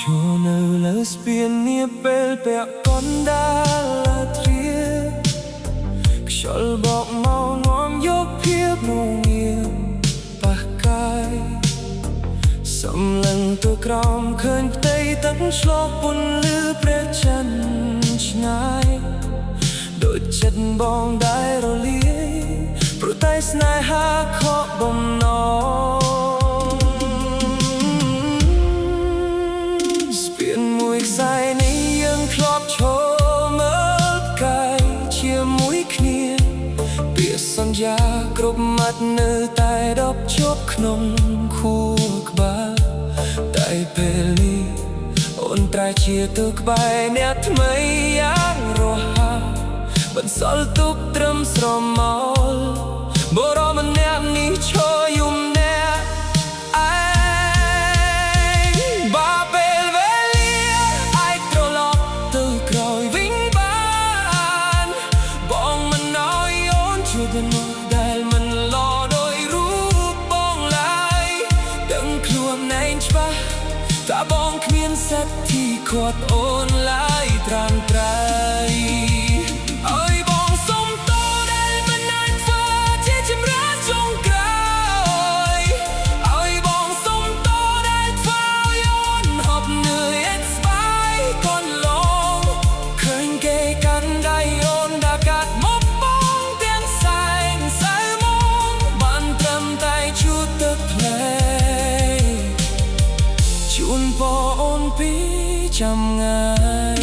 Chúa nơi lỡ spiên nia bel bẹo con đá là thria Chol bọc màu ngon dốc hiếp nụ nghiêng bạc cay Xâm lần tôi crom khơi tay tấn slop bùn lư bre chân nhai Đôi chân bong đai rồi lia Pro tay snai ha khó bom nó Dài nàyยังคลอบโชว์เมื่อไกลเชียร์มุ้ยเคลียเปียสัญญากรบมัดเนื้อตายดอกชบขนมคู่กบาไตเปลีโอนตรายเชียร์ตึกใบเนี่ยทำไมยังรอหาบันสอลตุกตรมสรมอลบ่รอมันแนบนี้โชยุ่มแนĐài mình lo đôi rút bong lại đừng khuôn anh chpa ta bong khmiên sắc thì khuất ôn lại tràn trai ơi bong sông to đài mình anh phơ chỉ chim rá trong cày ơi bong sông to đài phao yon hộp người expire con long khơi kê cắn đài yon đã cắt mốc trăm ngày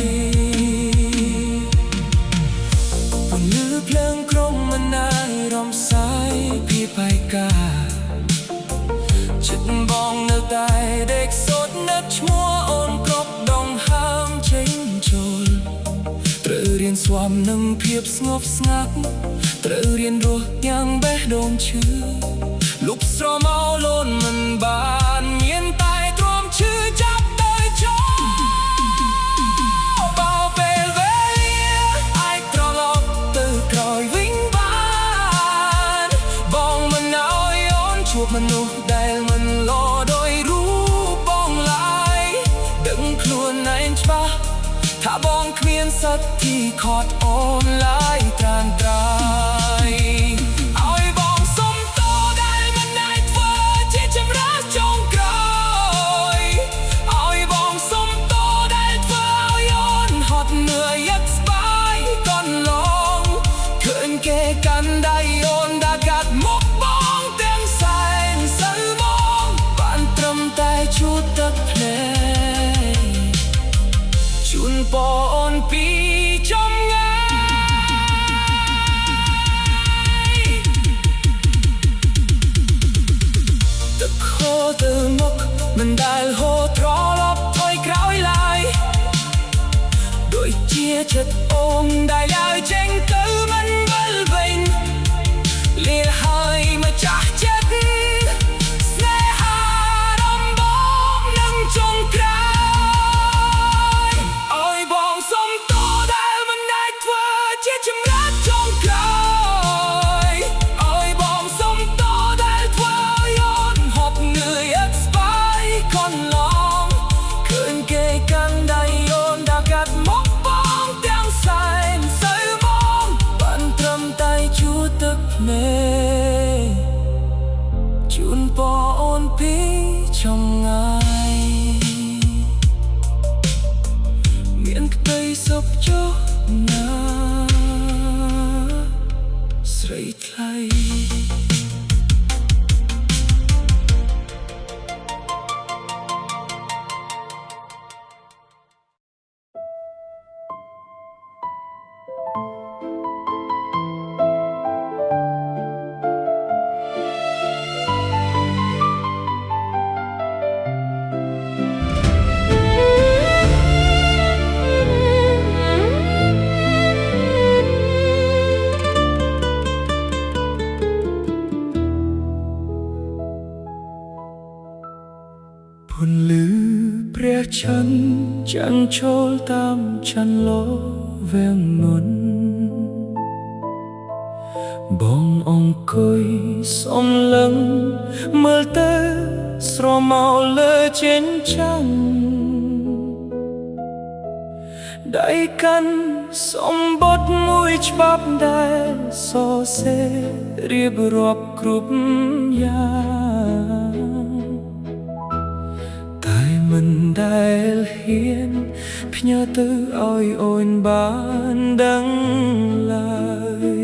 buồn lư pleng krongมันนายรอมสายพี่ไปกาจิตบองเนื้อตายเด็กสดนัดชัวโอนกรบดองห้ามเชิงโจลตระเรียนสวมนึ่งเพียบสงบสงัดตระเรียนรัวยังแบะโดนชื่อลูกสระเมาล้นมันบานเมียนตายตรวมชื่อจับโดยโจมนุษย์ได้มันรอโดยรู้บ้องลายดึงคลวนในชปะถ้าบ้องเคลียนสัตว์ที่ขอดโอนลายตรานตรายเอาไอ้บ้องสมโตได้มันในเฟอที่จำรักจงกรอยเอาไอ้บ้องสมโตได้เฟอย้อนหอดเหนื่อยยัดสบายก่อนลองเขินเกกันได้โยนดากัดมกบ้องchút tắc play chun pon pi trong ngày tập khô từ mốc mình đài hô tró lóp thôi kéo lại đôi chia chật ôm đài lại tranh tư mình vân vinh lìa hơi mà chắc chết trong cài ôi bong sông to đài mình đại thua chia chim rát trong cài ôi bong sông to đài thua yon hộp người expire con long khơi kê căng đài yon đã gạt mốc bong tiếng xanh sơi mong bạn trầm tay chú tức mê chun po ôn pi trong ngày cây sốc cho na straight line chân chẳng trôi tam chẳng lỗ vẹn nguồn bong ông coi xóm lưng mơ tơ sro màu lơ trên trăng đại căn xóm bót mũi chắp đai so se riệp rọp cướp ya mìnhได้เห็นพญาตืออ้อยโอนบานดังลาย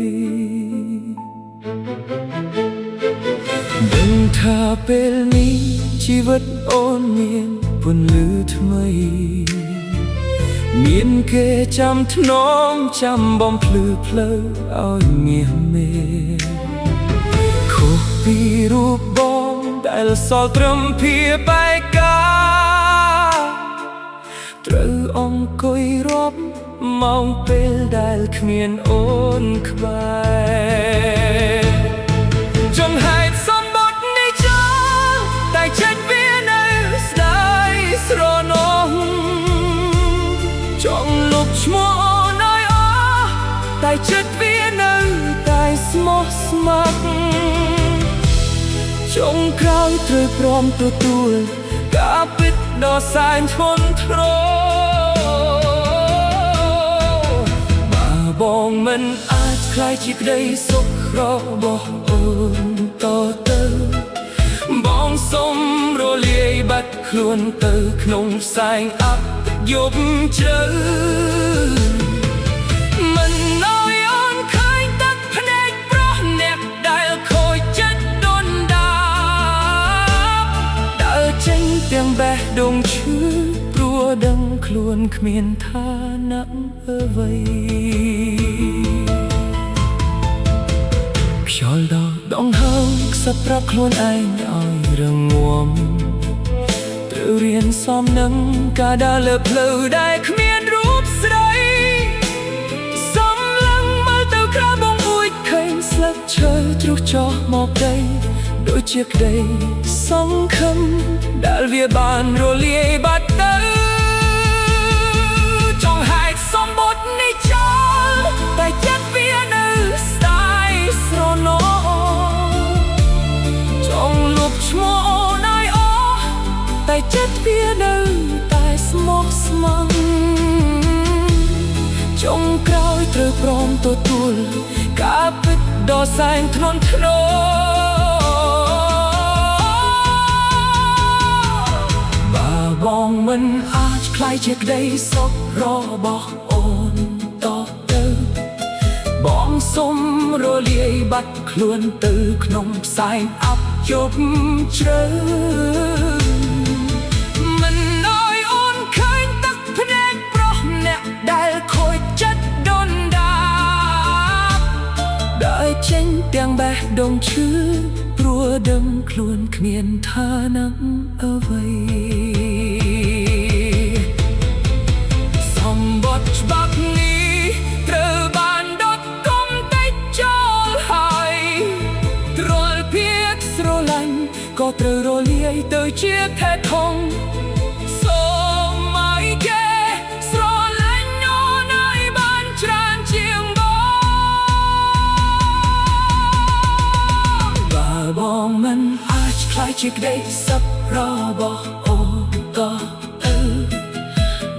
ดังถ้าเป็นนี้ชีวิตโอนเมียนปุ่นลือทำไมเมียนเกจำถนอมจำบอมพลือเพลออ้อยเมียเมโคปีรูปบอมได้ละสอลตรมเพียไปกาត្រូវអង្គុយរាប់ម៉ោងពេលដែលគ្មានអូនក្បែរចង្ហេតុសម្បត្តិនៃចោលតែចិត្តវានៅស្ដាយស្រណោះចង់លុបឈ្មោះអូនឲ្យអស់តែចិត្តវានៅតែស្មោះស្ម័គ្រចុងក្រោយត្រូវព្រមទទួលការពិតដ៏សែនធ្ងន់ធ្ងរបងមិនអាចខ្លាយជាក្តីសុខរបស់អូនតទៅបងសុំរលាយបាត់ខ្លួនទៅក្នុងផ្សែងអប់យប់ជ្រៅមិនឲ្យអូនឃើញទឹកភ្នែកប្រុសអ្នកដែលខូចចិត្តដុនដាបដើរចេញទាំងបេះដូងឈឺព្រោះដឹងខ្លួនគ្មានឋានៈអ្វីខ្យល់ដងហើរខ្សឹបប្រាប់ខ្លួនឯងឲ្យរងងាប់ត្រូវរៀនសមនឹងការដើរលើផ្លូវដែលគ្មានរូបស្រីសំឡឹងមើលទៅក្រៅបងអួយឃើញស្លឹកឈើជ្រុះចុះមកដីដូចជាក្តីសង្ឃឹមដែលវាបានរលាយបាត់ទៅចង់ហែកសម្បត្តិនៃចោលតែចិត្តវានៅស្ដាយស្រណោះចង់លុបឈ្មោះអូនឲ្យអស់តែចិត្តវានៅតែស្មោះស្ម័គ្រចុងក្រោយត្រូវព្រមទទួលការពិតដ៏សែនធ្ងន់ធ្ងរបងមិនអាចខ្លាយជាក្តីសុខរបស់អូនតទៅបងសុំរលាយបាត់ខ្លួនទៅក្នុងផ្សែងអប់យប់ជ្រៅមិនឲ្យអូនឃើញទឹកភ្នែកប្រុសអ្នកដែលខូចចិត្តដុនដាបដើរចេញទាំងបេះដូងឈឺព្រោះដឹងខ្លួនគ្មានឋានៈអ្វីច្បាប់នេះត្រូវបានដុតកុំតិចចោលហើយទ្រលភាពស្រឡាញ់ក៏ត្រូវរលាយទៅជាថែថងសូមឲ្យគេស្រឡាញ់អូនឲ្យបានច្រើនជាងបងបើបងមិនអាចខ្លាយជាក្តីសុខរបស់អូនតទៅ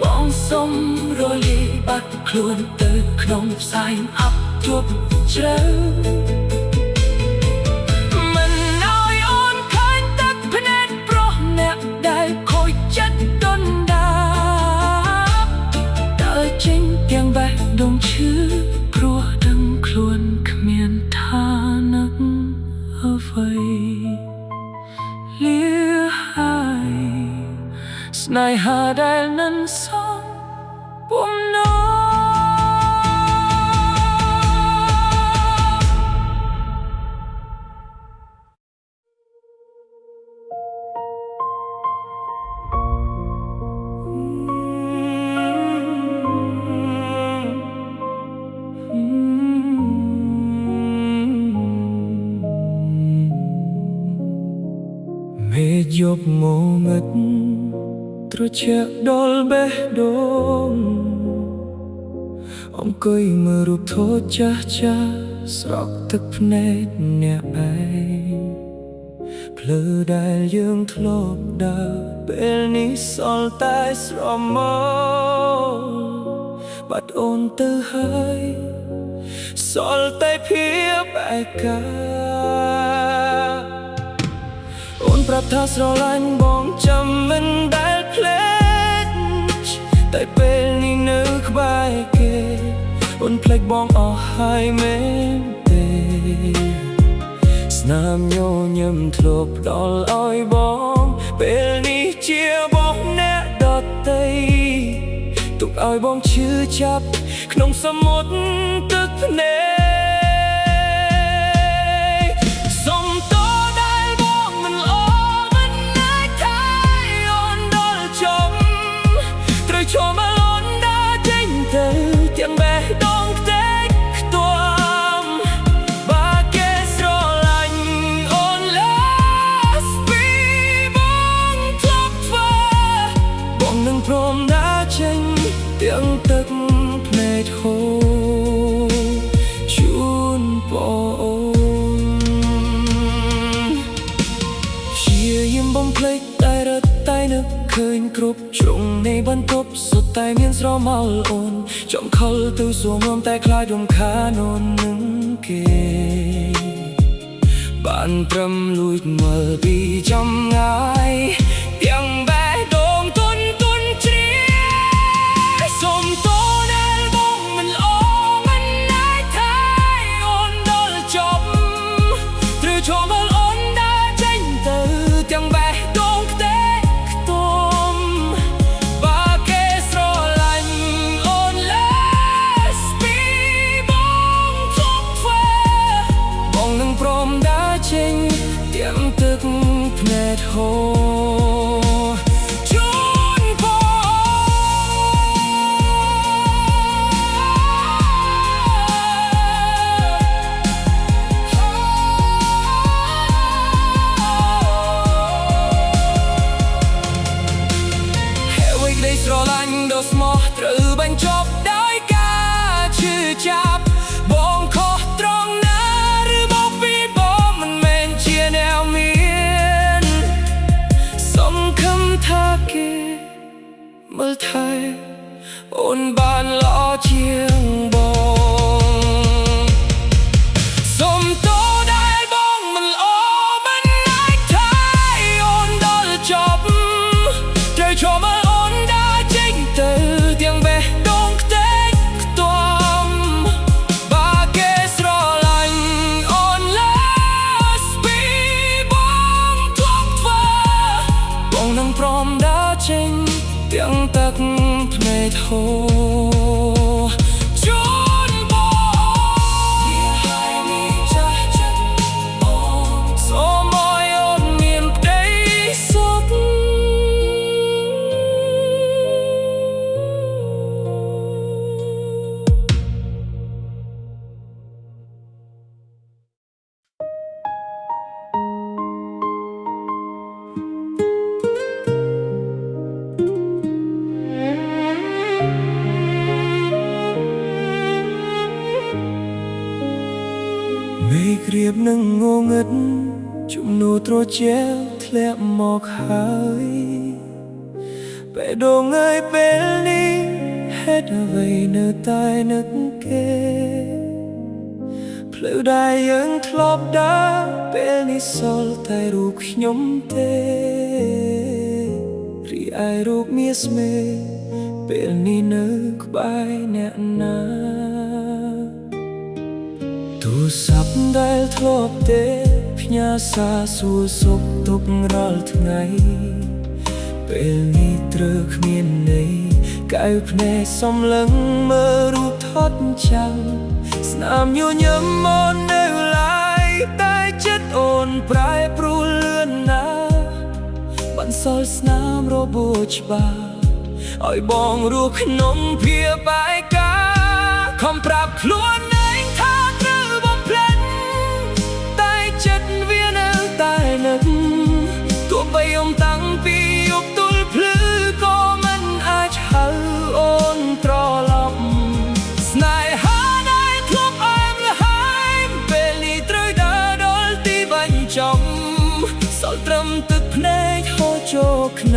បងសុំរលាយបាត់ខ្លួនទៅក្នុងផ្សែងអប់យប់ជ្រៅមិនឲ្យអូនឃើញទឹកភ្នែកប្រុសអ្នកដែលខូចចិត្តដុនដាបដើរចេញទាំងបេះដូងឈឺព្រោះដឹងខ្លួនគ្មានឋានៈអ្វីលាហើយស្នេហាដែលនឹងសំពុំណោ ត្រជាក់ដល់បេះដូងអង្គុយមើលរូបថតចាស់ចាស់ស្រក់ទឹកភ្នែកអ្នកឯងភ្លឺដែលយើងធ្លាប់ដើរពេលនេះសល់តែស្រមោលបាត់អូនទៅហើយសល់តែភាពឯកាអូនប្រាប់ថាស្រឡាញ់បងចាំមិនដែលភ្លេចតែពេលនេះនៅក្បែរគេអូនភ្លេចបងអស់ហើយមែនទេស្នាមញញឹមធ្លាប់ផ្ដល់ឲ្យបងពេលនេះជាបងអ្នកដទៃទុកឲ្យបងឈឺចាប់ក្នុងសមុទ្រទឹកភ្នែកសុំតដែលបងមិនល្អមិនអាចថាអូនដល់ចប់ត្រូវឈមអូនដើរចេញទៅទាំងបេះដូងខ្ទេចខ្ទាំបើគេស្រឡាញ់អូនឡាស់ពីបងធ្លាប់ធ្វើបងនឹងព្រមដើរចេញទាំងទឹកភ្នែកហូរជូនបងជាយំបំភ្លេចតែរត់តែនឹកឃើញគ្រប់ជ្រុងនៃបន្ទប់សុទ្ធតែមានស្រមោលអូនចំខលទៅសួងងំតែខ្លាចរំខានអូននឹងគេបានត្រឹមលួចមើលពីចំងាយទាំងបេះដូងទុនជ្រាបសុំតដែលបងមិនល្អមិនអាចថាអូនដល់ចប់ត្រូវឈមអូនដើរចេញទៅទាំងបេះដូងខ្ទេចខ្ទាំបើគេស្រឡាញ់អូនឡាស់ពីបងធ្លាប់ធ្វើបងនឹងព្រមដើរចេញទាំងទឹកភ្នែកហូរជូនបងហើយក្តីស្រឡាញ់ដ៏ស្មោះត្រូវបញ្ចប់ដោយការឈឺចាប់បងខុសត្រង់ណាឬមកពីបងមិនមែនជាអ្នកមានសង្ឃឹមថាគេមើលថែអូនបានល្អជាងបងសុំតដែលបងមិនល្អមិនអាចថាអូនដល់ចប់ត្រូវឈមអូនដើរចេញទៅទាំងបេះដូងខ្ទេចខ្ទាំបើគេស្រឡាញ់អូនឡាស់ពីបងធ្លាប់ធ្វើបងនឹងព្រមដើរចេញទាំងទឹកភ្នែកហូរជូនបងហើយនេះចាស់ចិត្តអូនសូមឲ្យអូនមានក្តីសុខមេឃរៀបនឹងងងឹតជំនួត្រជាលធ្លាក់មកហើយបេះដូងអើយពេលនេះហេតុអ្វីនៅតែនឹកគេផ្លូវដែលយើងធ្លាប់ដើរពេលនេះសល់តែរូបខ្ញុំទេរីឯរូបមាសស្មេពេលនេះនៅក្បែរអ្នកណាទូរស័ព្ទដែលធ្លាប់ទេផ្ញើសារសួរសុខទុក្ខរាល់ថ្ងៃពេលនេះត្រូវគ្មានន័យកៅភ្នែកសំឡឹងមើលរូបថតចាំស្នាមញញឹមអូននៅឡើយតែចិត្តអូនប្រែប្រួលលឿនណាស់បន្សល់ស្នាមរបួសច្បាស់ឲ្យបងរស់ក្នុងភាពឯកាខំប្រាប់ខ្លួនឯងថាត្រូវបំភ្លេចតែចិត្តវានៅតែនឹកទោះបីយំតាំងពីយប់ទល់ភ្លឺក៏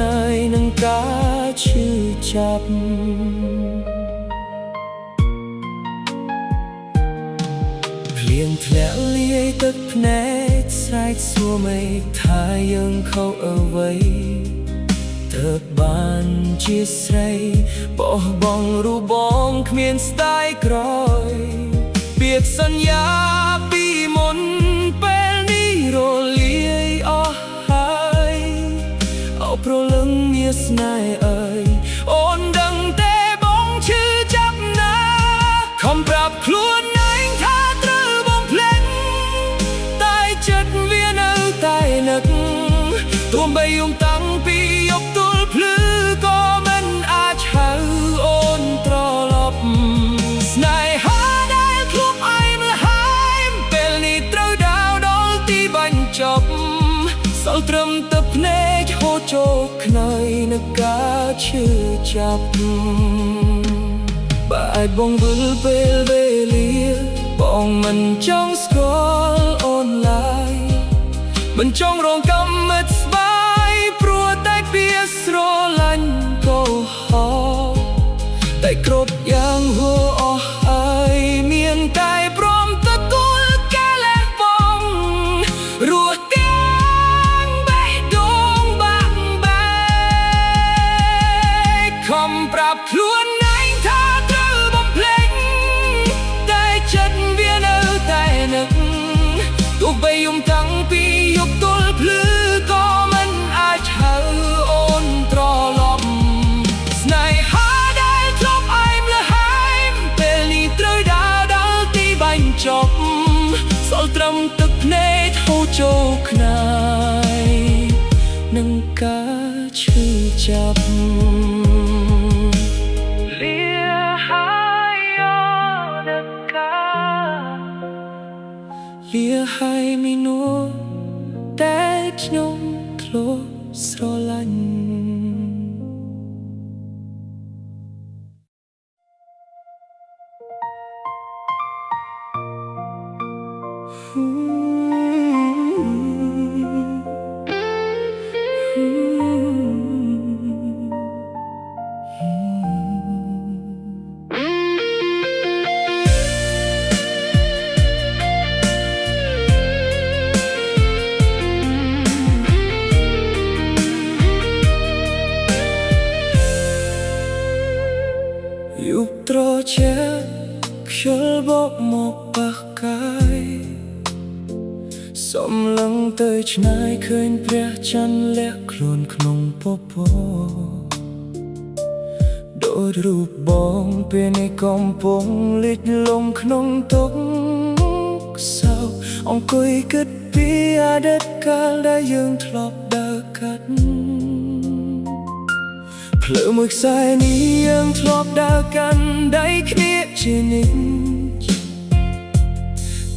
នើយនឹងការឈឺចាប់ភ្លៀងធ្លាក់លាយទឹកភ្នែកស្រែកសួរមេឃថាយើងខុសអ្វីទើបបានជាស្រីបោះបង់រូបបងគ្មានស្ដាយក្រោយពាក្យសន្យាពីមុនពេលនេះរលាយអស់ហើយអោព្រលឹងមានស្នេហ៍អើយអូនដឹងទេបងឈឺចាប់ណាស់ខំប្រាប់ខ្លួនឯងថាត្រូវបងភ្លេចតែចិត្តវានៅតែនឹកទោះបីយំតាំងពីយប់ទល់ភ្លឺក៏មិនអាចហៅអូនត្រឡប់ស្នេហាដែលឃ្លោកអែមល្ហែមពេលនេះត្រូវដាវដល់ទីបញ្ចប់សល់ត្រឹមទឹកភ្នែកហូរចូលខ្នើយនឹងការឈឺចាប់បើអាចបងវិលពេលវេលាបងមិនចង់ស្គាល់អូនឡើយមិនចង់រងកម្មមិតស្បាយព្រោះតែពាក្យស្រឡាញ់កុហកតែគ្រប់យ៉ាងហួសអស់ហើយមានតែព្រមទទួលការលះបង់រស់ទាំងបេះដូងបាក់បែកខំប្រាប់ខ្លួនឯងថាត្រូវបំភ្លេចតែចិត្តវានៅតែនឹកទោះបីយំតាំងពីយប់ទល់ភ្លឺក៏មិនអាចហៅអូនត្រឡប់ស្នេហាដែលធ្លាប់អែមល្ហែមពេលនេះត្រូវដាវដល់ទីបញ្ចប់សល់ត្រឹមទឹកភ្នែកហូរចូលខ្នើយនឹងការឈឺចាប់លាហើយមីនួតែខ្ញុំធ្លាប់ស្រឡាញ់យុបត្រជាខ្យល់បោកមកប៉ះកាយសំឡឹងទៅឆ្ងាយឃើញព្រះច័ន្ទលះខ្លួនក្នុងពពកដូចរូបបងពេលនេះកំពុងលិចលង់ក្នុងទុក្ខសោកអង្គុយគិតពីអតីតកាលដែលយើងធ្លាប់ដើរកាត់ភ្លើមួយខ្សែនេះយើងធ្លាប់ដើរកាន់ដៃគ្នាជានិច្ច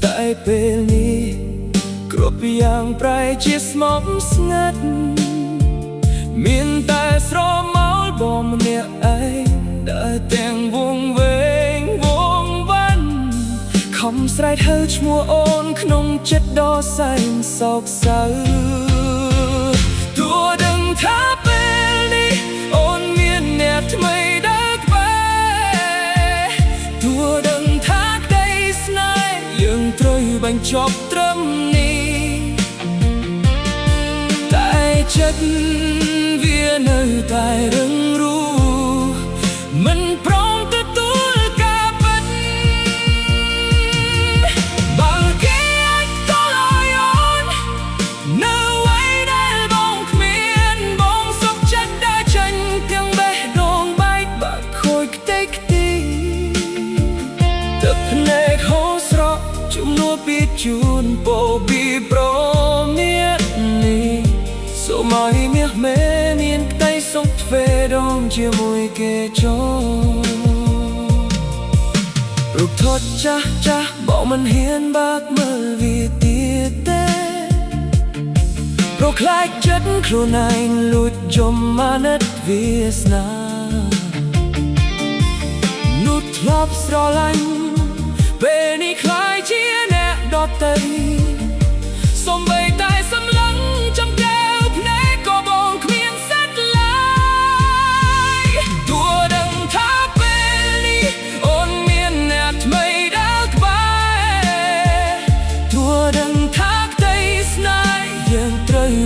តែពេលនេះគ្រប់យ៉ាងប្រែជាស្មុគស្ងាត់មានតែស្រមោលបងម្នាក់ឯងដើរទាំងវង្វេងវង្វាន់ខំស្រែកហៅឈ្មោះអូនក្នុងចិត្តដ៏សែនសោកសៅទោះដឹងថាពេលនេះអូនមានអ្នកថ្មីដើរក្បែរទោះដឹងថាក្តីស្នេហ៍យើងត្រូវបញ្ចប់ត្រឹមនេះតែចិត្តវានៅតែរឹងរូសមិនព្រមទទួលការពិតបើគេអាចតឲ្យអូននៅអ្វីដែលបងគ្មានបងសុខចិត្តដើរចេញទាំងបេះដូងបែកបាក់ខូចខ្ទេចខ្ទីទឹកភ្នែកហូរស្រក់ជំនួសពីជូនពោពីប្រមាននេះសូមឲ្យមាសមេមានក្តីសុខទ្វេដងជាមួយគេចូលរូបថតចាស់ចាស់បងមិនហ៊ានបើកមើលវាទៀតទេព្រោះខ្លាចចិត្តខ្លួនឯងលួចយំអាណិតវាសនានោះធ្លាប់ស្រឡាញ់ពេលនេះខ្លាចជាអ្នកដទៃសូម្បីតែសម្លឹងចំកែវភ្នែកក៏បងគ្មានសិទ្ធិឡើ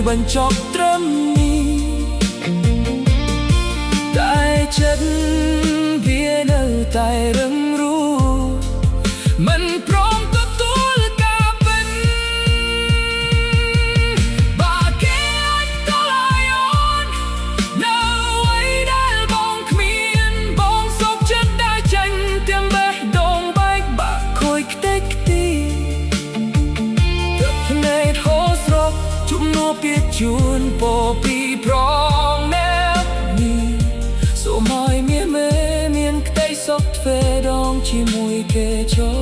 បញ្ចប់ត្រឹមនេះតែចិត្តវានៅតែរឹងរូសមិនព្រមទទួលការពិតបើគេអាចតឡាយអូននៅអ្វីដែលបងគ្មានបងសុខចិត្តដើរចេញទាំងបេះដូងបែកបាក់ខូចខ្ទេចខ្ទីទឹកភ្នែកហូរស្រក់ជំនួសពីជួនពោពីប្រងណែបនេះសូមឲ្យមានក្តីសុខទ្វេដងជាមួយគេចោ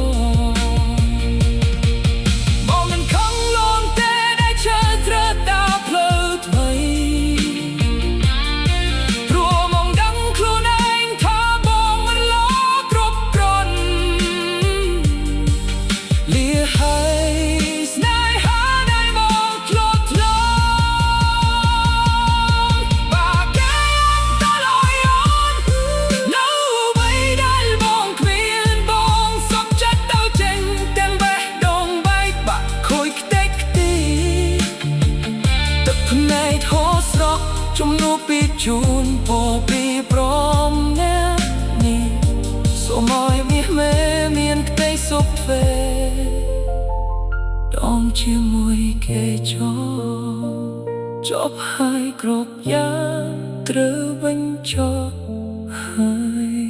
បងមិនខំលងទេដែលឈើត្រើតដើរផ្លូវថ្មីព្រោះមកដឹងខ្លួនឯងថាបងមិនល្អគ្រប់គ្រាន់លៀហើយស្នេហាដែលបងធ្លាប់ធ្លាប់បើគេតឡាយអូននៅអ្វីដែលបងគ្មានបងសុខចិត្តទៅចេញទាំងបេះដូងបែកបាក់ខូចខ្ទេចខ្ទីទឹកភ្នែកហូរស្រក់ជំនួសពីជូនពោពីព្រមណែនេះសូមឲ្យមានក្តីសុខទ្វេដងជាមួយគេចោចប់ហើយគ្រប់យ៉ាងត្រូវបញ្ចប់ហើយ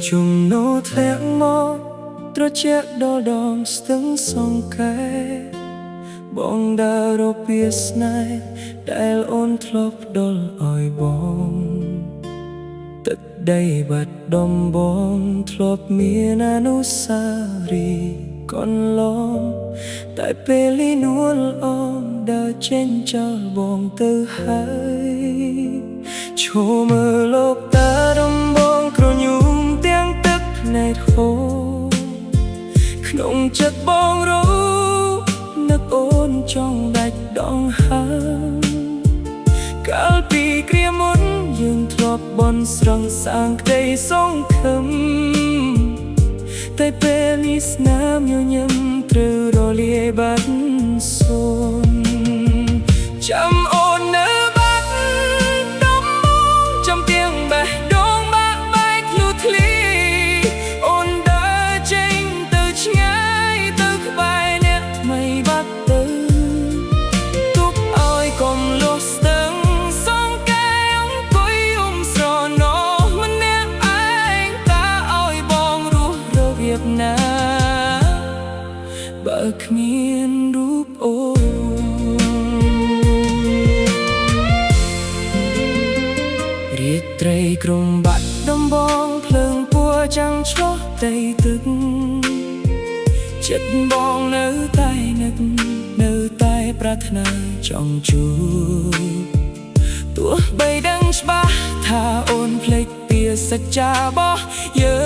ជំនោធ្លាក់មកត្រជាក់ដល់ដងស្ទឹងសង្កែបងដើររពាស្នេហ៍ដែលអូនធ្លាប់ផ្ដល់ឲ្យបងទឹកដីបាត់ដំបងធ្លាប់មានអនុស្សារីយ៍កន្លងតែពេលលីនួលអងដើរចេញចោលបងទៅហើយឈោមើលលោកតាដំបងក្រញូមទាំងទឹកភ្នែកហូរក្នុងចិត្តបងរូនឹកអូនចង់ដាច់ដងហើមកាលពីគ្រាមុនយើងធ្លាប់បន់ស្រង់សាងក្តីសង្ឃឹមតែពេលនេះស្នាមញញឹមត្រូវរលាយបាត់សូន្យចាំអូននៅបាត់ដំបងចាំទាំងបេះដូងបាក់បែកធ្លុះធ្លាអូនដើរចេញទៅឆ្ងាយទៅក្បែរអ្នកថ្មីបាត់ទៅទុកឲ្យកុំលុះស្ទឹងសង្កែអង្គុយស្រណោះម្នាក់ឯងតើឲ្យបងរស់របៀបណាបើគ្មានរូបអូនរាត្រីក្រុមបាត់ដំបងភ្លើងពួរចាំងឆ្លោះដីទឹកចិត្តបងនៅតែនឹកនៅតែប្រាថ្នាចង់ជួបទោះបីដឹងច្បាស់ថាអូនភ្លេចពីសច្ចារបស់យើ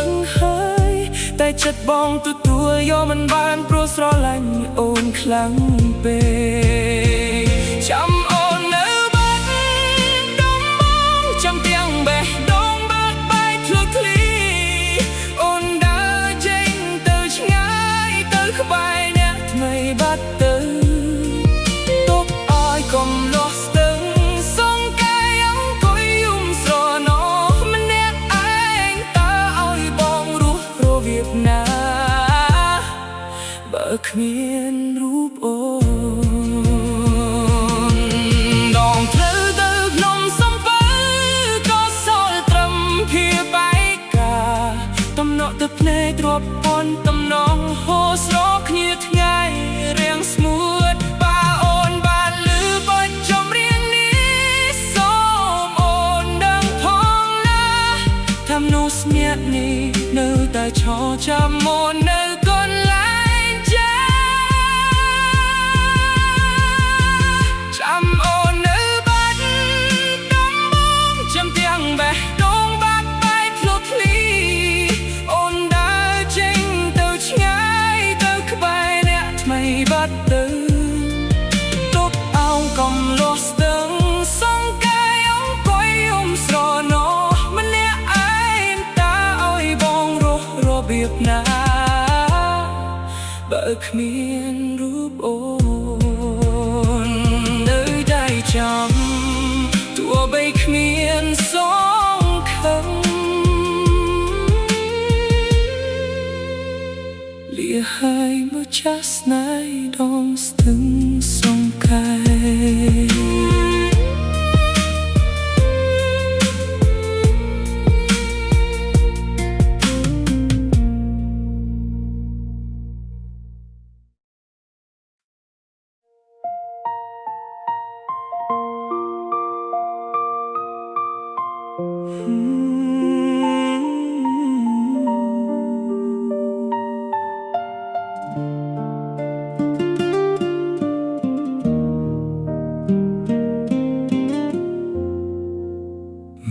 ងហើយតែចិត្តបងទទួលយកមិនបានព្រោះស្រឡាញ់អូនខ្លាំងពេកចាំអូននៅបាត់ដំបងចាំទាំងបេះដូងបាក់បែកធ្លុះធ្លាអូនដើរចេញទៅឆ្ងាយទៅក្បែរអ្នកថ្មីបាត់ទៅទុកឲ្យកុំលុះស្ទឹងសង្កែអង្គុយស្រណោះម្នាក់ឯងតើឲ្យបងរស់របៀបណាបើគ្មានរូបអូនដងត្រូវទៅក្នុងសំពៅក៏សល់ត្រឹមភាបែកកាតំណក់ទឹកភ្នែកទ្រាប់ពន់តំណងហូរស្រកគ្នាថ្ងៃរៀងស្មួតបើអូនបានលឺបទចម្រៀងនេះសូមអូនដឹងផងណាថាមនុស្សស្ញាក់នេះនៅតែឈរចាំអូននៅកន្លែងចា គ្មានរូបអូននៅតែចាំទោះបីគ្មានសងខឹងលៀហើយមកចាស់ស្នេហ៍ដងស្ទឹងសង្កែ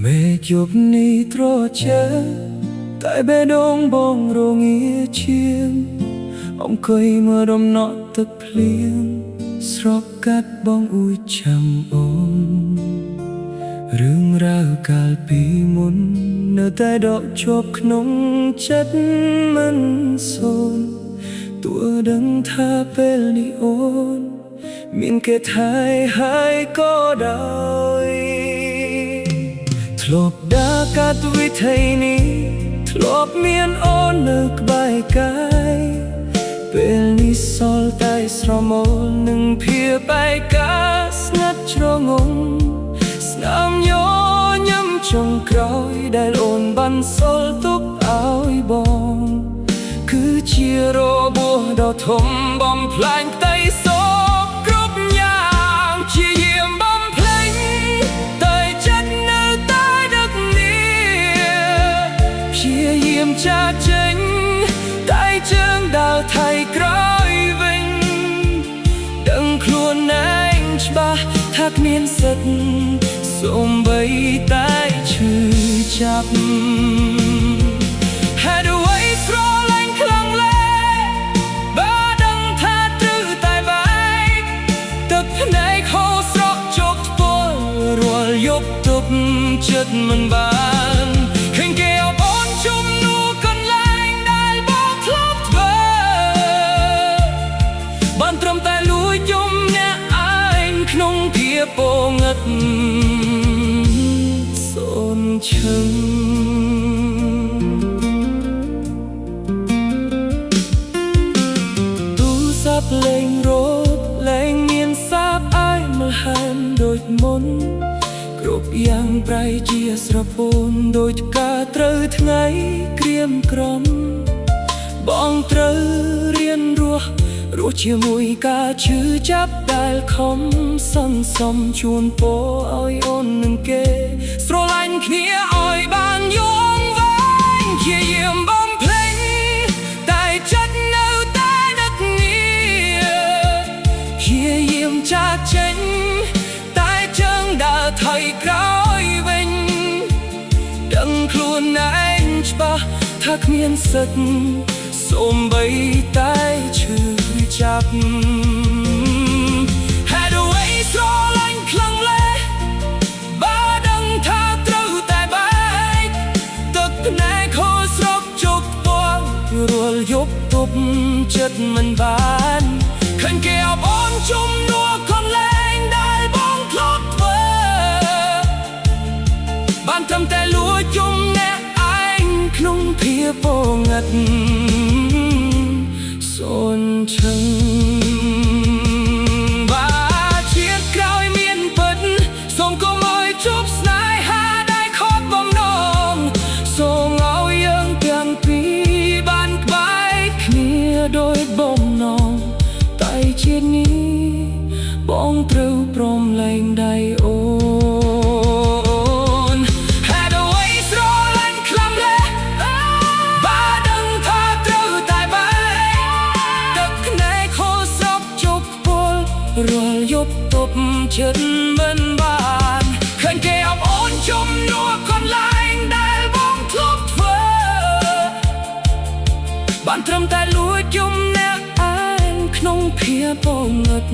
មេឃយប់នេះត្រជាតែបេះដូងបងរងាជាងអង្គុយមើលរំណក់ទឹកភ្លៀងស្រកកាត់បងអួយចាំអូនរឿងរ៉ាវកាលពីមុននៅតែដកជាប់ក្នុងចិត្តមិនសូន្យទោះដឹងថាពេលនេះអូនមានគេថែហើយក៏ដោយធ្លាប់ដើរកាត់វិថីនេះធ្លាប់មានអូននៅក្បែរកាយពេលនេះសល់តែស្រមោលនឹងភាពបែកកាស្ងាត់ជ្រងំស្នាមញញឹមចុងក្រោយដែលអូនបានសល់ទុកឲ្យបងគឺជារបួសដ៏ធំបំផ្លាញផ្ទៃសោកគ្រប់យ៉ាងជាយាមបំភ្លេចតែចិត្តនៅតែដឹកនេះព្យាយាមចាកចេញតែជើងដើរថៃក្រោយវិញដឹងខ្លួនឯងច្បាស់ថាគ្មានសិទ្ធិសូម្បីតែឈឺចាប់ហេតុអ្វីស្រឡាញ់ខ្លាំងលែបើដឹងថាត្រូវតែបែកទឹកភ្នែកហូរស្រក់ជោគពលរាល់យប់ទប់ចិត្តមិនបានឃើញគេអបអូនជុំនួរកន្លែងដែលបងធ្លាប់ធ្វើបានត្រឹមតែលួចយំអ្នកឯងក្នុងភាពពងឹតសូនឈឹងទូរស័ព្ទលេងរត់លែងមានសាបអាយមកហានដូចមុនគ្រប់យ៉ាងប្រៃជាស្រពោនដូចការត្រូវថ្ងៃក្រៀមក្រំបងត្រូវរៀនរស់ជាមួយការឈឺចាប់ដែលខំសន្សំជូនពរឲ្យអូននឹងគេស្រឡាញ់គ្នាឲ្យបានយូរវែងជាយាមបំភ្លេចតែចិត្តនៅតែនឹកនេះព្យាយាមចាកចេញតែជើងដើរថយក្រោយវិញដឹងខ្លួនឯងច្បាស់ថាគ្មានសិទ្ធិសូម្បីតែឈឺចាប់ហេតុអ្វីស្រឡាញ់ខ្លាំងលែបើដឹងថាត្រូវតែបែកទឹកភ្នែកហូរស្រក់ជោគពណ៌រាល់យប់ទប់ចិត្តមិនបានឃើញគេអបអូនជុំនួរកន្លែងដែលបងធ្លាប់ធ្វើបានត្រឹមតែលួចយំអ្នកឯងក្នុងភាពពងឹតសូនឈឹងបាជាតិក្រោយមានពិតសូមកុំឲ្យជប់ស្នេហាដែលខកបំណងសូមឲ្យយើងទាំងពីរបានក្បែរគ្នាដោយបំណងតែជាតិនេះបងត្រូវព្រមលែងដៃអូនហេតុអ្វីស្រឡាញ់ខ្លាំងលែបើដឹងថាត្រូវតែបែកទឹកភ្នែកហូរស្រក់ជោគពលរាល់យប់ទប់ចិត្តមិនបានឃើញគេអបអូនជុំនួរកន្លែងដែលបងធ្លាប់ធ្វើបានត្រឹមតែលួចយំអ្នកឯងក្នុងភាពពងឹត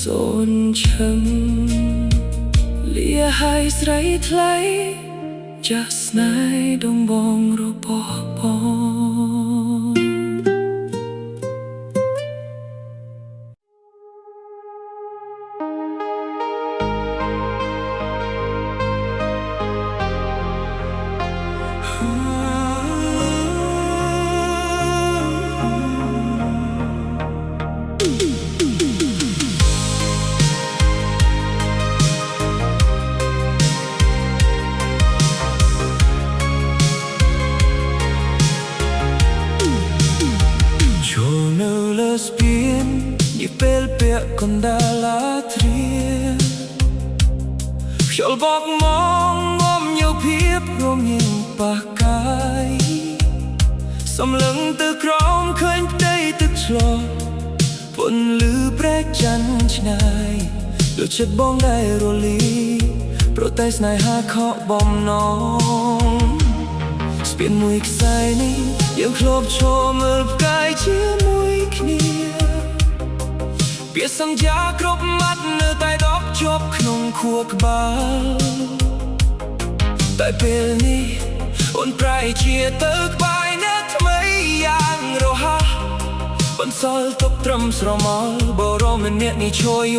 សូនឈឹងលាហើយស្រីថ្លៃចាស់ស្នេហ៍ដងបងរបស់បង con đà thria Khol bọc mong ôm nhiều phiếp rôm nhìn bạc cái Xâm lưng từ króm khơi đây tức lo Vẫn lư brek chân này Được chất bóng đầy rô ly Protest này ha khó bom nóng Spiên mùi xài ní Yêu khlob cho mơ cái chia mùi kia Biết sang giá krop mắt nơi tay đốc chộp khung khuộc bao Tại bê ní Ôn prai chia tức bài nét mấy yang rô ha Vẫn sol tốc trầm sro mol Bồ rô mình miệng ní trôi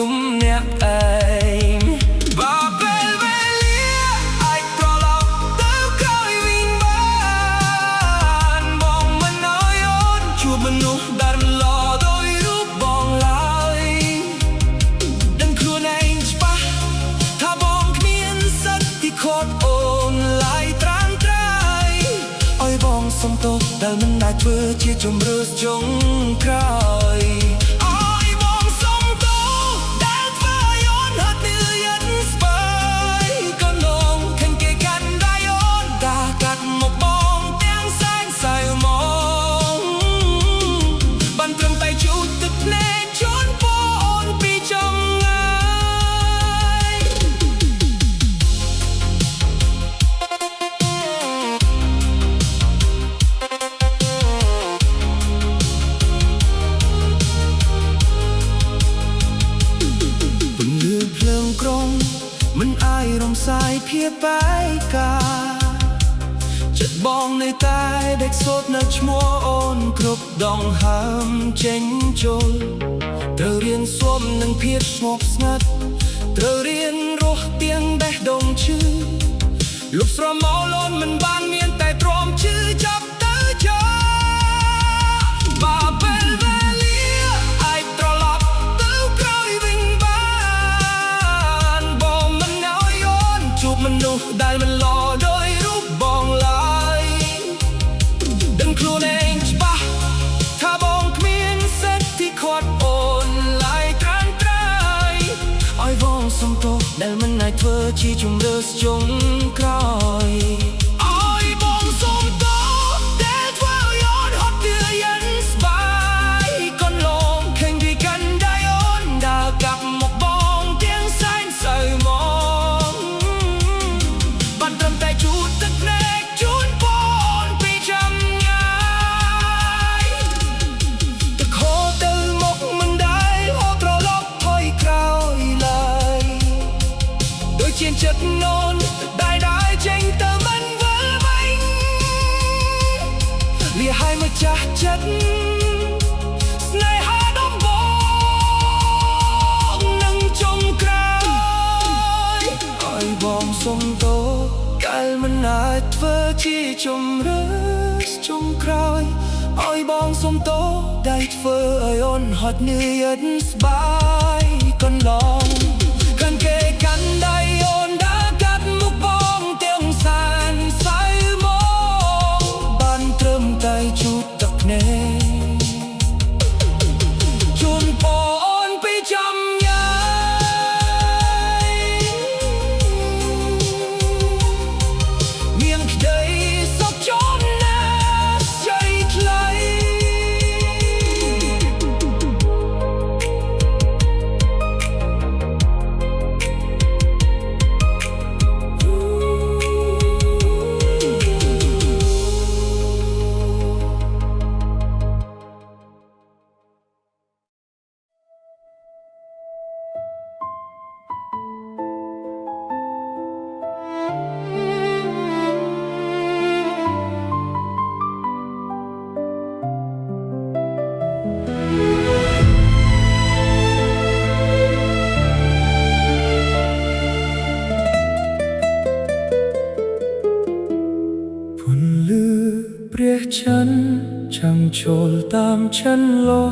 nét anh Và bê bê lia Ai trò lọc tư khơi vinh ban Bông mình nói ôn Chua mình nụ đàn lò đôi rút bong lại Đừng khuôn anh chpa Tha bong miên sắc thì khót ôn lại tráng trai Ôi bong sông tốt Đal mình lại vừa chia chùm rớt trong cõi Ôi bong sông tốt Đal vừa yôn hết nữ dân spơi Con lông kênh kê căn đai yôn Đã cắt một bong tiếng xanh xài mong Bàn trầm tay chú tức nên trốn phố ôn bị trong ngay Vẫn lừa plương krong Mình ai rong sai phía bái ca Chất bong nơi tai đếch sốt nợ chmua ôn Krop dong ham chênh chôl Trơ riêng xuôm nâng phía ngọc ngắt Trơ riêng rốt tiếng bẻ đồng chư Lúc sro máu lôn mình ban miên tay trôm chư chắp tới chơ Bà bên về lia Ai trò lọc tư khơi vinh ban Bồ mình nói ôn Chụp mình nụ đài mình lò đôi rút bong lại Đừng khuôn anh chpa Tha bong miên xét thì khót ôn lại tráng trai Ôi vong sông tốt Đal mình lại thơ chi chung rớt chung cõi Ôi bong sông tốt Đal thơ yôn hót đưa dân spy Con lông kênh đi căn đai ôn Đã gặp một bong tiếng xanh sợi mong Bàn trầm tay chú tức nét chún bôn bị chăm nhai Tức hô tư một mình đáy hô trò lốc thôi khao lại Đôi chiên chất nôn Đài đài tranh tờ mình vỡ bánh Lìa hai mươi chá chất Này hát đóng bóng Nâng trong crai Ôi bóng sông tốt Cái mình ai vơ chi trong rớt trong crai Ôi bóng sông tốt Đài vơ ơi ôn hót như dân spy Con lòng Cần kê căn đai ôn Đã cắt một bóng tiếng sàn say mong Bàn trơm tay chút tắc nê Chôn bóng bị chăm nhai Miệng đầy sốc chốn nét dây lấy Priếc chân chẳng trồn tam chân lo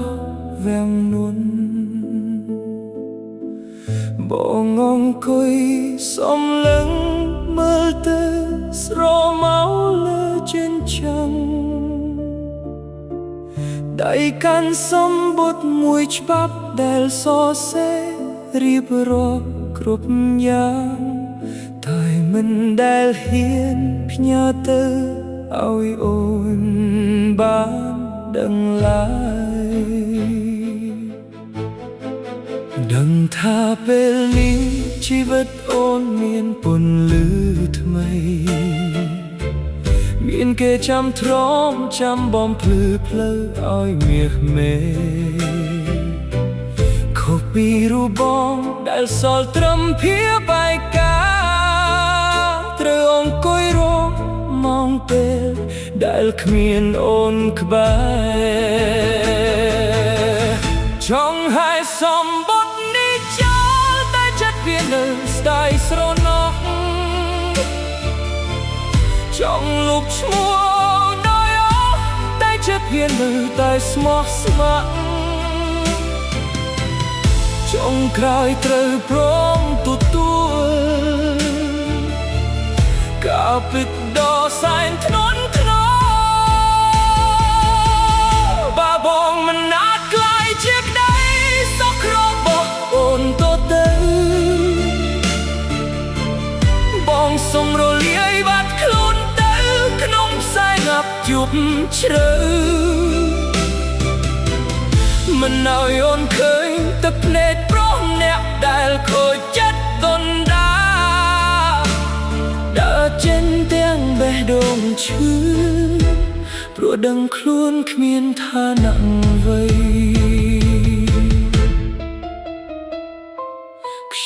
vẹng nuôn bộ ngon côi xóm lưng mơ tơ sro máu lơ trên trăng Đầy căn sống bút mùi bắp đèl so xe riêng rô cướp nhang tại mình đèl hiên nhà tư ôi ôn bán đừng lại đừng tha bê lý chi vật ôn miên buồn lư thmây miên kê chăm tróm chăm bom plư plư ôi miệt mê khóc bi ru bom đal sol trâm phía bài ca trơ ông côi rô mong tên đal khmien ôn khbay trong hai xóm bốt ní chál tay chất viên ở stai sro nóc trong lúc mùa nói ó tay chất viên ở tay smok smak trong cài trời prom tu cả bít đỏ xanh nón bà bong mình nát lại chiếc đáy sóc robot ôn tô tư bong sông rồi liếc bắt khôn tư nông sai ngập chụp chữ mình nào ôn khơi tập nét prom nẹp đài khôi chất tôn đá đã trên tiếng bè đồng chứ pro đằng khuôn khmien tha nặng vây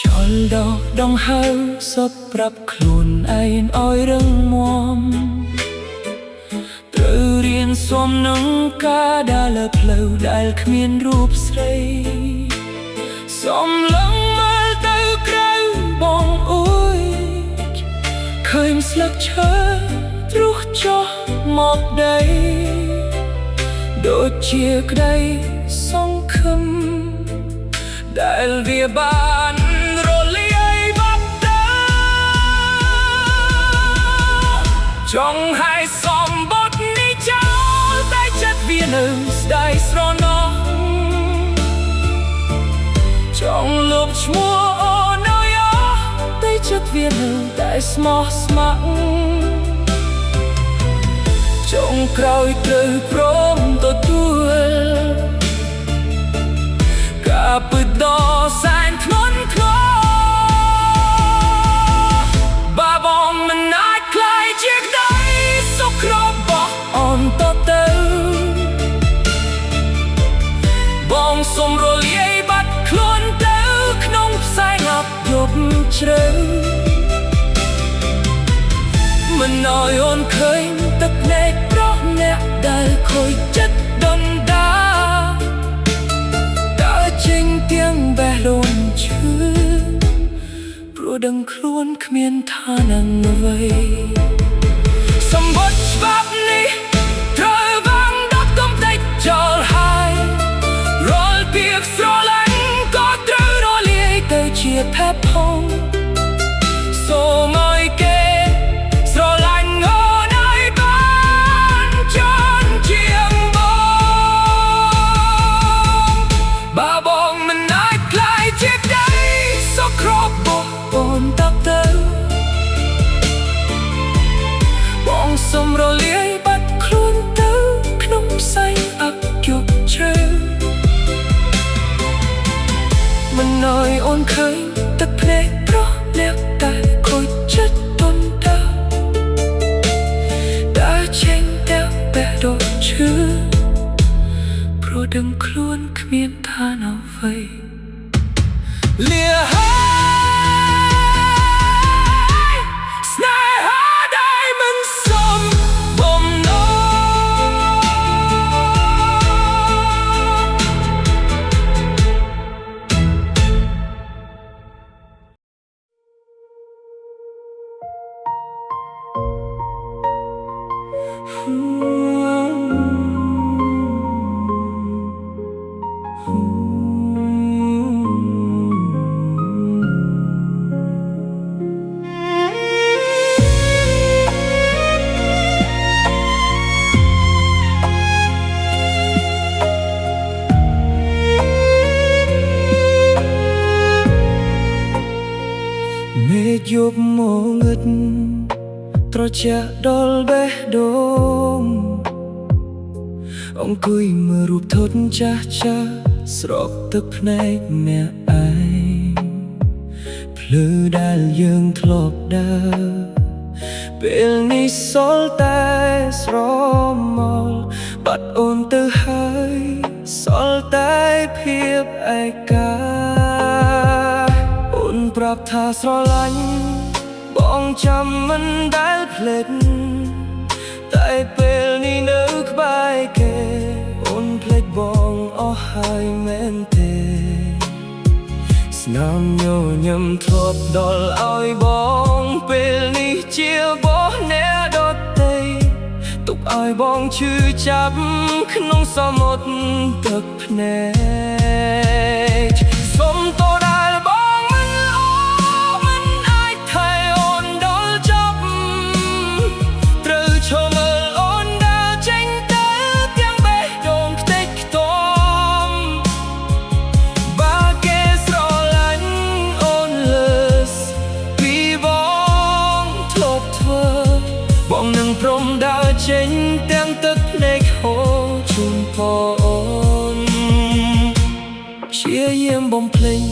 chọn đau đong hao sắp rập khuôn ai oi răng mom tự riêng xóm nắng ca đã lập lâu đại khmien rụp srei xóm lăng mơ tư krau bong ôi khơi slak chớ rút cho một đây đôi chiếc đây song khâm đại vía ban rồi liây bắt đá trong hai xóm bốt ní cháu tay chất viên ở stai sro nó trong lúc mùa ô nói ó tay chất viên ở tại smok smak trong cõi trời prom tô tuel cả bứt đỏ xanh nón bà bong mình ai lại chiếc đáy sốc robot on tô tư bong sông rồi liếc bắt khôn tư nông sai ngập dục chữ mình nói ôn khơi tập nét prom nẹp đài khôi chất đôn đá đã chênh tiếng bè lôn chứ pro đằng khuôn khmien tha nặng vây xóm bốt vấp ní trời vang đất công tay chol hai rồi việc sro lánh có trứ nó liê tới chia phép hông số mời kê sro lánh ở nơi bán chân chiêng bông bà bong mình ai lại chiếc đáy sóc robot ôn tắc tư bong sông rồi liếc bắt khuôn tư nông xanh ấp dục chữ mình nói ôn khơi tập lệ pro leo tại khôi chất tôn đá đã chênh theo bè đồ chứ pro đừng khuôn khmien tha nào vây lìa hai snai ha diamond sông bom nó ជាដល់បេះដូងអង្គុយមើលរូបថតចាស់ចាស់ស្រោបទឹកភ្នែកអ្នកឯងភ្លឺដែលយើងធ្លាប់ដើរពេលនេះសល់តែស្រមោលបាត់អូនទៅហើយសល់តែភាពឯកាអូនប្រាប់ថាស្រឡាញ់បងចាំមិនដែលភ្លេចតែពេលនេះនៅក្បែរគេអូនភ្លេចបងអស់ហើយមែនទេស្នាមញញឹមធ្លាប់ដល់ឲ្យបងពេលនេះជាបោះអ្នកដទៃទុកឲ្យបងឈឺចាប់ក្នុងសមុទ្រទឹកភ្នែកសុំតដែលបងមិនល្អមិនអាចថែអូនដល់ចប់ត្រូវឈរមើលអូនដើរចេញទៅទាំងបេះដូងខ្ទេចខ្ទាំបើគេស្រឡាញ់អូនលើសពីបងធ្លាប់ធ្វើបងនឹងព្រមដើរចេញទាំងទឹកភ្នែកហូរជូនបងអូនព្យាយាមបំភ្លេច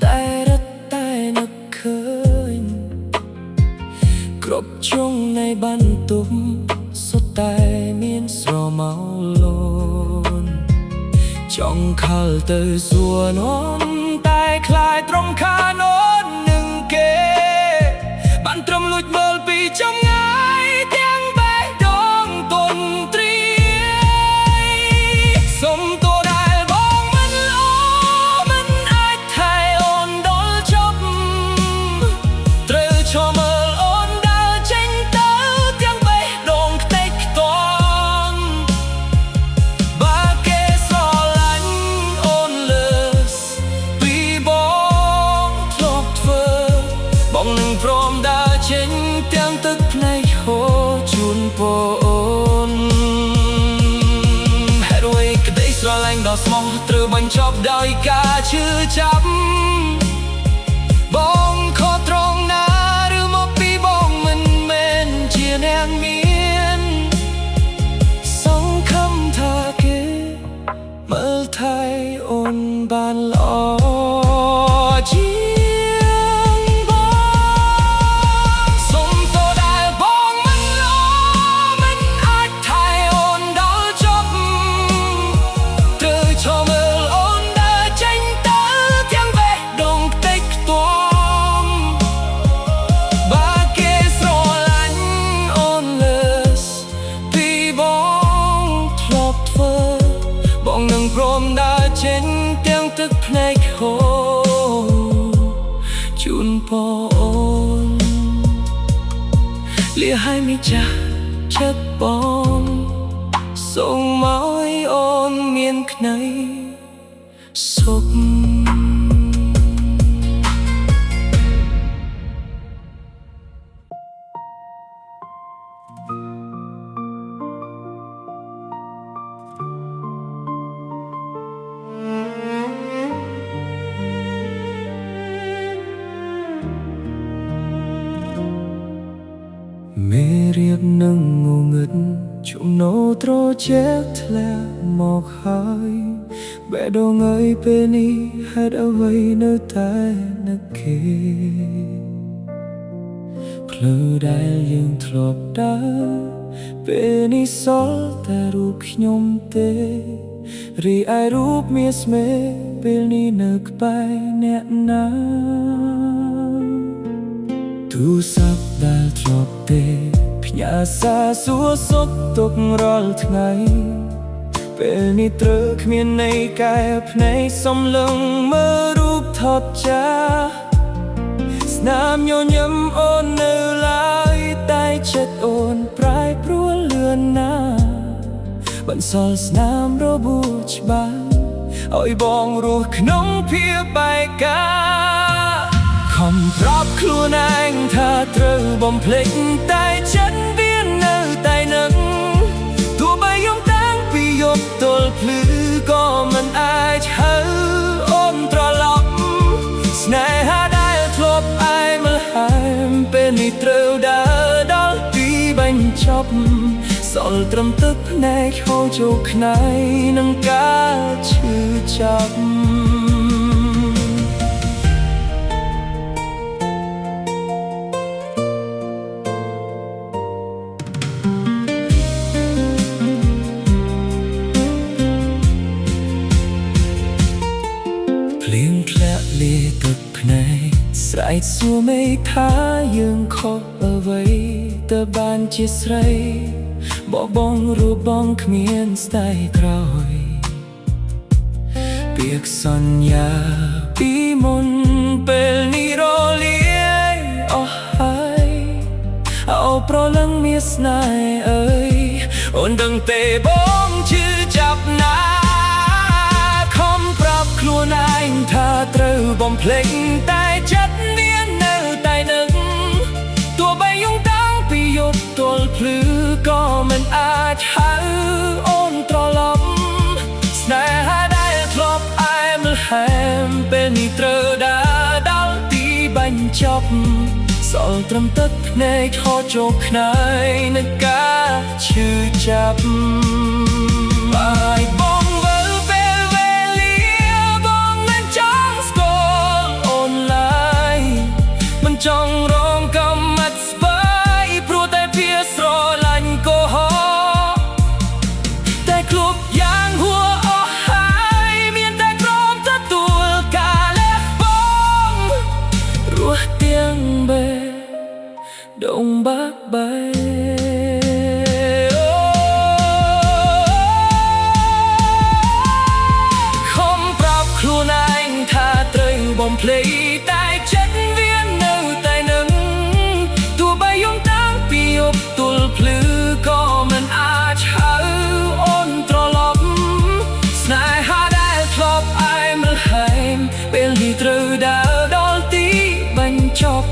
តែរត់តែនឹកឃើញគ្រប់ជ្រុងនៃបន្ទប់សុទ្ធតែមានស្រមោលលនចង់ខលទៅសួរនំតែខ្លាចត្រង់ខានអូននឹងគេបានត្រឹមលួចមើលពីចម្ងាយទាំងបេះដូងទន្ទ្រាយសុំតដែលបងមិនល្អមិនអាចថែអូនដល់ចប់ត្រូវឈរមើលអូនដើរចេញទៅទាំងបេះដូងខ្ទេចខ្ទាំបើគេស្រឡាញ់អូនលើសពីបងធ្លាប់ធ្វើបងនឹងព្រមដើរចេញទាំងទឹកភ្នែកហូរជូនបងហេតុអ្វីក្តីស្រឡាញ់ដ៏ស្មោះត្រូវបញ្ចប់ដោយការឈឺចាប់បងខុសត្រង់ណាឬមកពីបងមិនមែនជាអ្នកមានសង្ឃឹមថាគេមើលថែអូនបានល្អជាងបងសុំតដែលបងមិនល្អមិនអាចថែអូនដល់ចប់ត្រូវឈរមើលអូនដើរចេញទៅទាំងបេះដូងខ្ទេចខ្ទាំបើគេស្រឡាញ់អូនលើសពីបងធ្លាប់ធ្វើបងនឹងព្រមដើរចេញទាំងទឹកភ្នែកហូរជូនបងអូនលាឲ្យមីចាស់ចិត្តបងសូមមកឲ្យអូនមានក្តីសុខមេរៀបនឹងងងឹតជំនោត្រជាធ្លាក់មកហើយបេះដូងអើយពេលនេះហេតុអ្វីនៅតែនឹកគេភ្លឺដែលយើងធ្លាប់ដើរពេលនេះសល់តែរូបខ្ញុំទេរីឯរូបមាសស្មេពេលនេះនៅក្បែរអ្នកណាទូរស័ព្ទដែលធ្លាប់ទេផ្ញើសារសួរសុខទុក្ខរាល់ថ្ងៃពេលនេះត្រូវគ្មានន័យកែភ្នែកសំឡឹងមើលរូបថតចាស់ស្នាមញញឹមអូននៅឡើយតែចិត្តអូនប្រែប្រួលលឿនណាបន្សល់ស្នាមរបួសច្បាស់ឲ្យបងរស់ក្នុងភាពបែកការខំប្រាប់ខ្លួនឯងថាត្រូវបំភ្លេចតែចិត្តវានៅតែនឹងទោះបីយំតាំងពីយប់ទល់ភ្លឺក៏មិនអាចហៅអូនត្រឡប់ស្នេហាដែលធ្លាប់ឯម្ល៉េះពេលនេះត្រូវដើរដល់ ចប់សល់ត្រឹមទឹកភ្នែកហូរចូលខ្នែងនឹងការឈឺចាប់ភ្លៀងធ្លាក់លាទឹកភ្នែកស្រែកសួរមេឃថាយើងខុសអ្វីតើបានជាស្រីបបងរូបបងគ្មានស្ដាយក្រោយពាក្យសន្យាពីមុនពេលនេះរលាយអស់ហើយអូប្រលឹងមានស្នេហ៍អើយអូនដឹងទេបងឈឺចាប់ណាខំប្រាប់ខ្លួនឯងថាត្រូវបំភ្លេចតែចិត្តមាននៅតែនឹងទោះបីយំតាំងពីយប់ទល់ភ្លឺក៏មិនអាចហៅអូនត្រឡប់ស្នេហាដែលធ្លាប់អែមល្ហែមពេលនេះត្រូវដើរដល់ទីបញ្ចប់សល់ត្រឹមទឹកភ្នែកហូរចូលខ្នែងនឹងការឈឺចាប់បាយបងវិលពេលវេលាបងមិនចង់ស្គាល់អូនឡើយមិនចង់រងកំណត់ស្បើយព្រោះតែភាស្រឡាញ់កុហកតែគ្រប់យ៉ាងហួសអស់ហើយមានតែក្រំទទួលការលះបង់រស់ទាំងបេះដងបាក់បែខំប្រាប់ខ្លួនឯងថាត្រូវបំភ្លេចតែចិត្តវានៅតែនឹងទោះបីយំតាំងពីយប់ទល់ភ្លឺក៏មិនអាចហៅអូនត្រឡប់ស្នេហាដែលធ្លាប់អែមល្ហែមពេលនេះត្រូវដើរដល់ទីបញ្ចប់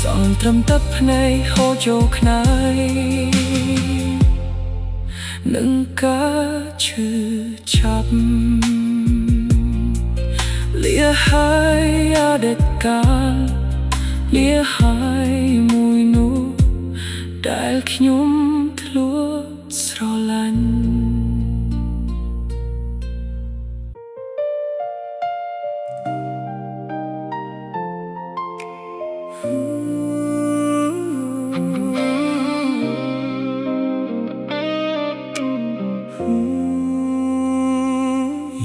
សល់ត្រឹមទឹកភ្នែកហូរចូលខ្នែងនឹងការឈឺចាប់លាហើយអតីតកាលលាហើយមួយនោះដែលខ្ញុំធ្លាប់ស្រឡាញ់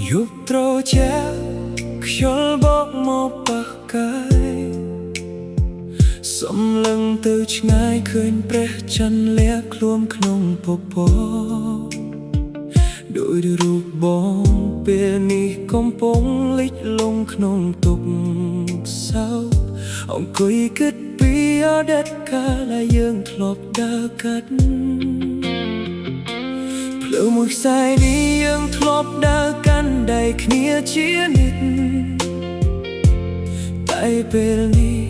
យប់ត្រូវជាខ្យល់បកមកប៉ះកាយសំឡឹងទៅឆ្ងាយឃើញព្រះច័ន្ទលះខ្លួនក្នុងពពកដោយរូបបងពេលនេះកំពុងលិចលង់ក្នុងទុក្ខសោកអង្គុយគិតពីអតីតកាលដែលយើងធ្លាប់ដើរកាត់ផ្លូវមួយខ្សែនេះយើងធ្លាប់ដើរកាន់ដៃគ្នាជានិច្ចតែពេលនេះ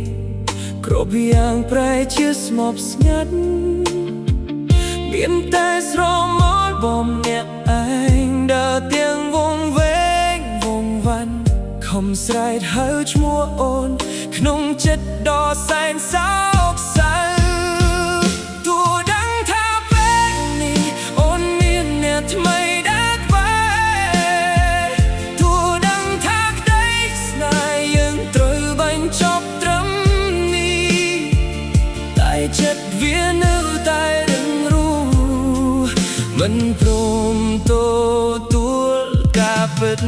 គ្រប់យ៉ាងប្រែជាស្ងប់ស្ងាត់មានតែស្រមោលបំញាក់ឯងដើរទាំងវងវែងវងវ៉ាន់ខំស្រែកហៅឈ្មោះអូនក្នុងចិត្តដ៏សែនសោកសៅទោះដឹងថាពេលនេះអូនមានអ្នកថ្មីដែលថ្មីទោះដឹងថាក្តីស្នេហ៍យើងត្រូវបញ្ចប់ត្រឹមនេះតែចិត្តវានៅតែរឹងរូសមិនព្រមទទួលការពិត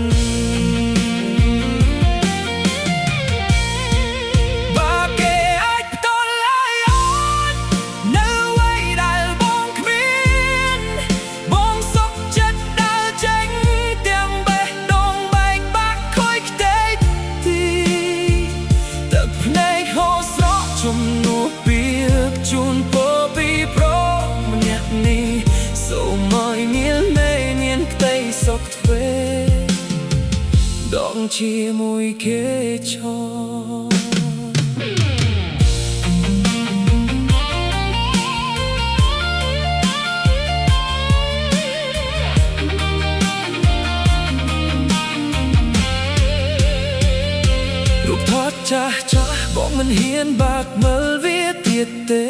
ជំនួសពីជូនពរពីប្រុសម្នាក់នេះសូមឲ្យមានមេមានក្តីសុខទ្វេដងជាមួយគេឈររូបថតចាស់បងមិនហ៊ានបាក់មើលវាទៀតទេ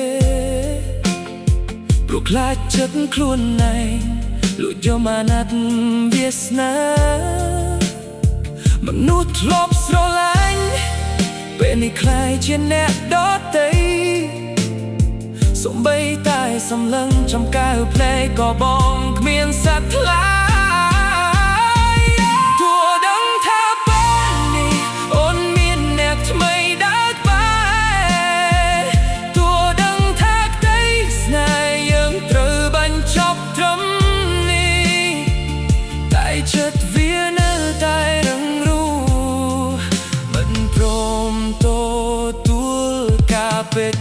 ព្រោ ព្រោះខ្លាចចិត្តខ្លួនឯងលួចយកមកណាត់វាសនាមនុស្សធ្លាប់ស្រឡាញ់ពេលនេះខ្លាយជាអ្នកដទៃសំបីតែសម្លឹងចំកៅភ្លេក៏បងគ្មានសត្វថ្លាទោះដឹងថាពេលនេះអូនមានអ្នកថ្មីដើរក្បែរទោះដឹងថាក្តីស្នេហ៍យើងត្រូវបញ្ចប់ត្រឹមនេះតែចិត្តវានៅតែរឹងរូសមិនព្រមទទួលការពិត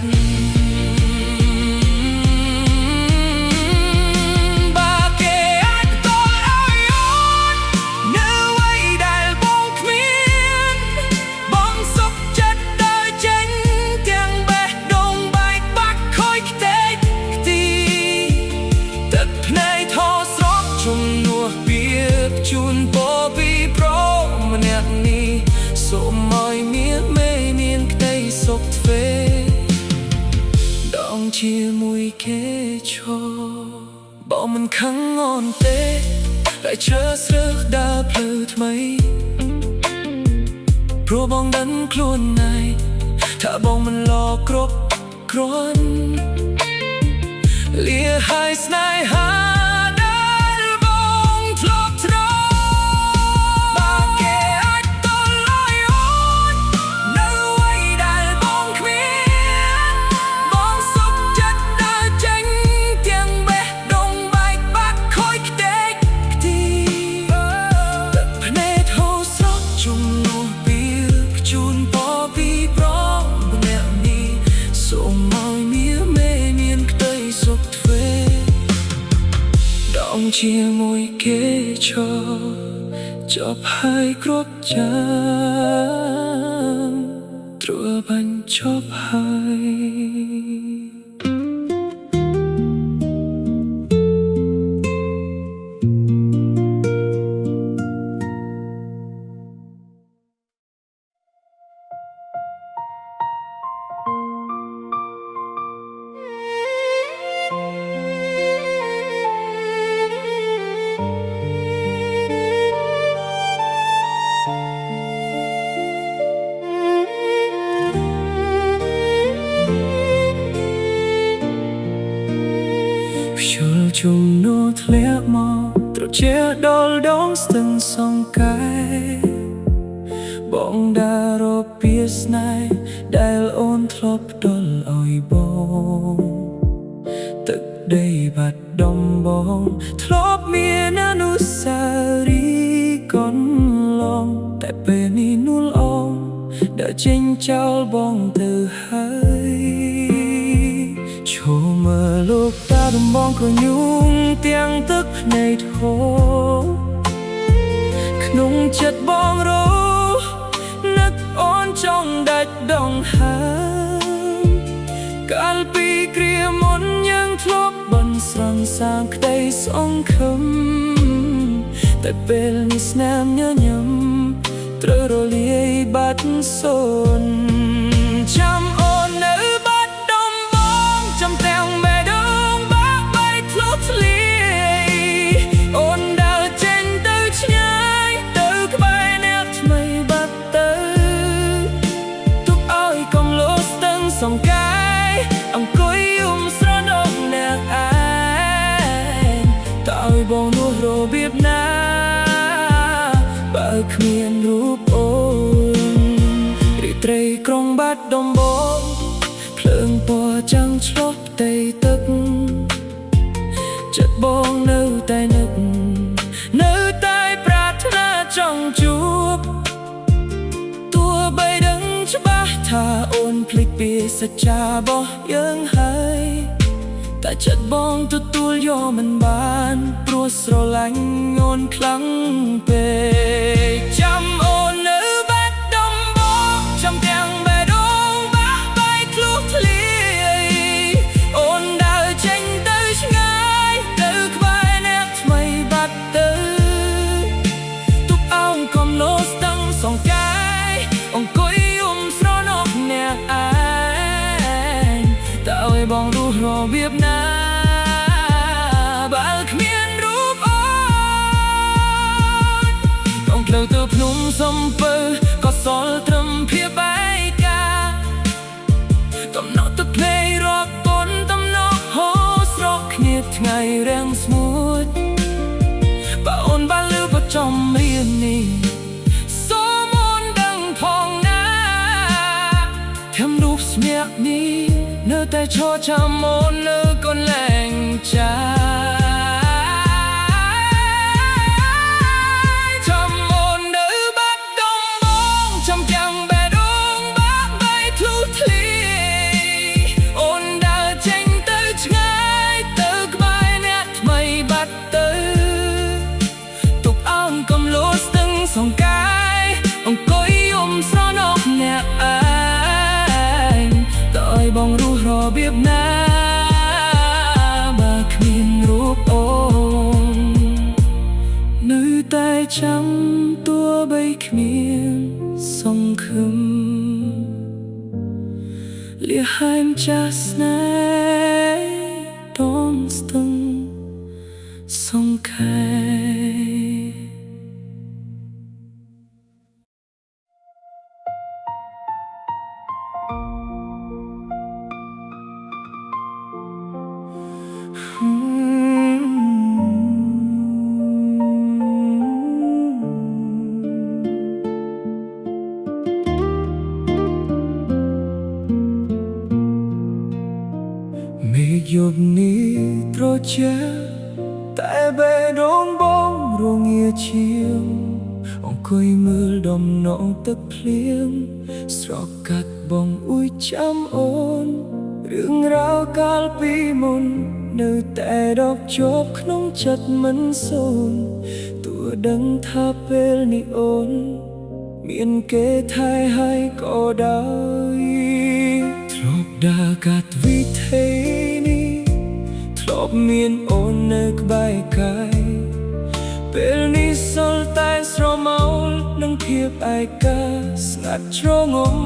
ជូនពរពីព្រមម្នាក់នេះសូមឲ្យមានក្តីសុខទ្វេដងជាមួយគេឈរបងមិនខឹងអូនទេតែឈើស្រើសដើរផ្លូវថ្មីព្រោះបងដឹងខ្លួនឯងថាបងមិនឡគ្រប់គ្រាន់លាហើយស្នេហាជាមួយគេឈរចប់ហើយគ្រប់ចាំត្រួតបញ្ចប់ហើយជំនួសធ្លាក់មកត្រជាដល់ដងស្ទឹងសង្កែបងដារពីស្នេហ៍ដែលអូនធ្លាប់ផ្ដល់ឲ្យបងទឹកដីបាត់ដំបងធ្លាប់មានអនុស្សារីយ៍កន្លងតែពេលនេះនួលអងដើរចេញចោលបងទៅហើយឈរមើលលោកតាដំបងក៏ញូងទាំងទឹកភ្នែកហូរក្នុងចិត្តបងរស់នឹកអូនចង់ដាច់ដងហើមកាលពីគ្រាមុនយើងធ្លាប់បានស្រន់សាងក្តីសង្ឃឹមតែពេលនេះស្នាមញញឹមត្រូវរលាយបាត់សូន្យចាំអូននៅបាត់ដំបងចាំទាំងបេះដូងបាក់បែកធ្លុះធ្លាយអូនដើរចេញទៅឆ្ងាយទៅក្បែរអ្នកថ្មីបាត់ទៅទុកឲ្យកុំលោស្ទឹងសង្កែអង្គុយយំស្រណោះអ្នកឯងតើឲ្យបងនោះរបៀបណាបើគ្មានរូបអូនរីត្រីក្រុងបាត់ដំបងភ្លើងពណ៌ចាំងឆ្លុះផ្ទៃទឹកចិត្តបងនៅតែនឹកនៅតែប្រាថ្នាចង់ជួបទោះបីដឹងច្បាស់ថាអូនភ្លេចពីសច្ចារបស់យើងហើយតែចិត្តបងទទួលយកមិនបានព្រោះស្រឡាញ់អូនខ្លាំងពេកចាំអូននៅបាត់ដំបងចាំទាំងបេះដូងបាក់បែកធ្លុះធ្លាយអូនដើរចេញទៅឆ្ងាយទៅក្បែរអ្នកថ្មីបាត់ទៅទុកអោនកុំលោស្ទឹងសង្កែអង្គុយយំស្រណោះអ្នកឯងតើឲ្យបងរស់របៀបណា ទៅភ្នំសំពៅក៏សល់ត្រឹមភាពឯកាតំណក់ទឹកភ្នែករកកូនតំណក់ហូរស្រកគ្នាថ្ងៃរាំងស្មួតបើអូនបានលឺបចំរៀននេះសូមអូនដឹងផងណាថែមរូបស្មាក់នេះនៅតែឈរចាំអូននៅកន្លែងចាសង្កាយអង្គុយយំស្រណោកអ្នកឯងតើឲ្យបងរស់របៀបណាបើគ្មានរូបអូននៅតែចាំទោះបីគ្មានសង្ឃឹមលះហែមចាស់ស្នេហ៍ដងស្ទឹងសង្ខេមេឃយប់នេះត្រជាតែបេះដូងបងរងាឈៀងអង្គុយមើលដំណងទឹកភ្លៀងស្រកកាត់បងអ៊ុយចាំអូនរឿងរ៉ាវកាលពីមុននៅតែដកជាប់ក្នុងចិត្តមិនសូន្យទោះដឹងថាពេលនេះអូនមានគេថែឲ្យក៏ដោយធ្លាប់ដើរកាត់វិថីនេះធ្លាប់មានអូននៅក្បែរកាយពេលនេះសល់តែស្រមោលនឹងភាពឯកាស្ងាត់ជ្រងំ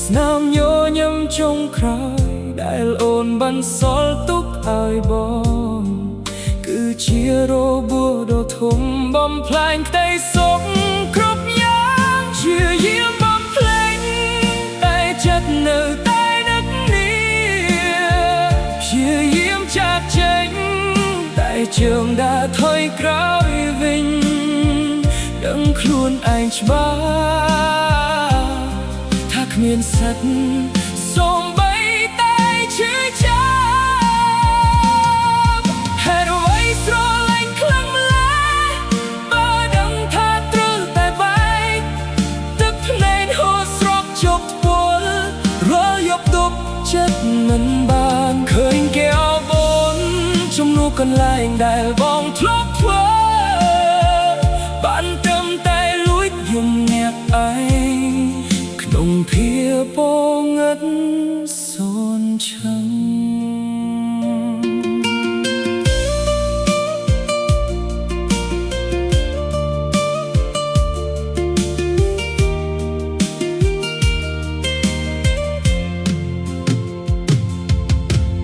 ស្នាមញញឹមចុងក្រោយដែលអូនបានសល់ទុកឲ្យបងគឺជារបួសដ៏ធំបំផ្លាញក្តីសុខគ្រប់យ៉ាងជាយាមបំភ្លេចតែចិត្តនៅតែនឹកនេះព្យាយាមចាក់ចេញតែជើងដើរថយក្រោយវិញដឹងខ្លួនឯងច្បាស់ថាគ្មានសិទ្ធសូម្បីតែឈឺចាប់ហេតុអ្វីស្រឡាញ់ខ្លាំងម្ល៉េះបើដឹងថាត្រូវតែបែកទឹកភ្នែកហូរស្រកជប់ពលរាល់យប់ទប់ចិត្តមិនបានឃើញគេអបអូនជំនួសកន្លែងដែលបងធ្លាប់ធ្វើបានត្រឹមតែលួចយំអ្នកឯងក្នុងភាពពងឹតសូនឆឹង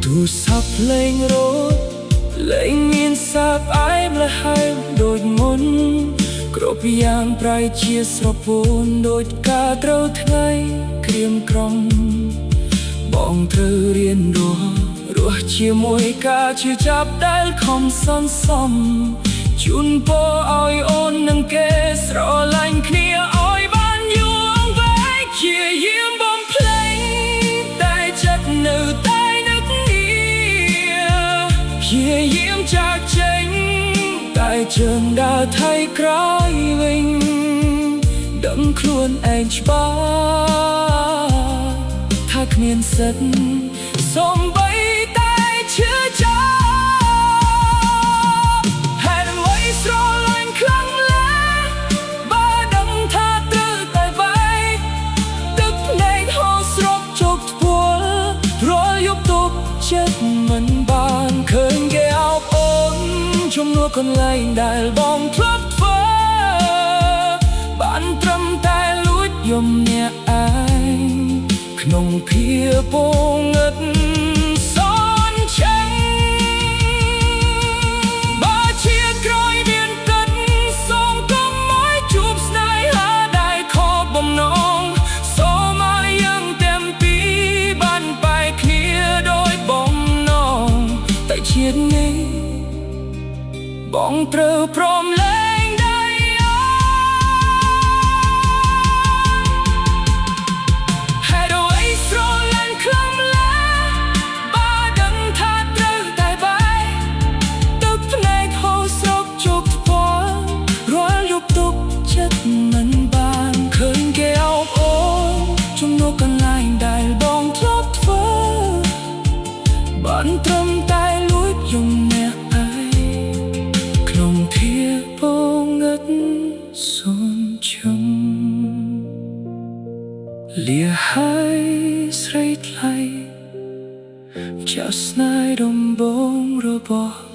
ទូរស័ព្ទលេងរត់លែងមានសាប់អែមលហែមដូចមុនគ្រប់យ៉ាងប្រែជាស្រពោនដូចការត្រូវថ្ងៃក្រៀមក្រំបងត្រូវរៀនរស់ជាមួយការជឿចាប់ដែលខំសន្សំជូនពរឲ្យអូននឹងគេស្រឡាញ់គ្នាឲ្យបានយូរវែងជាយាមបំភ្លេចតែចិត្តនៅតែនឹកនេះព្យាយាមចាក់ចេញតែជើងដើរថយក្រោយវិញដឹងខ្លួនឯងច្បាស់ថាគ្មានសិទ្ធសូម្បីតែឈឺចាប់ហេតុអ្វីស្រឡាញ់ខ្លាំងម្ល៉េះបើដឹងថាត្រូវតែបែកទឹកភ្នែកហូរស្រកជោគពលរាល់យប់ទប់ចិត្តមិនបានឃើញគេអបអូនជំនួសកន្លែងដែលបងធ្លាប់ធ្វើបានត្រឹមតែលួចយំអ្នកឯងក្នុងភាពពងឹតសូនឆឹងបើជាក្រោយមានគិតសូមកុំឲ្យជួប បងត្រូវព្រមលែងដៃហេតុអ្វីស្រឡាញ់ខ្លាំងម្ល៉េះបើដឹងថាត្រូវតែបែកទឹកភ្នែកហូរស្រោកជោគថ្ពាល់រាល់យប់ទុកចិត្តមិនបានឃើញគេអោបអូនជំនួសកន្លែងដែលបងធ្លាប់ធ្វើបានត្រឹមតែលួចយំអ្នកឯងក្នុងភាពពងឹតសូនឈឹងលាហើយស្រីថ្លៃជាស្នេហ៍ដំបងរបស់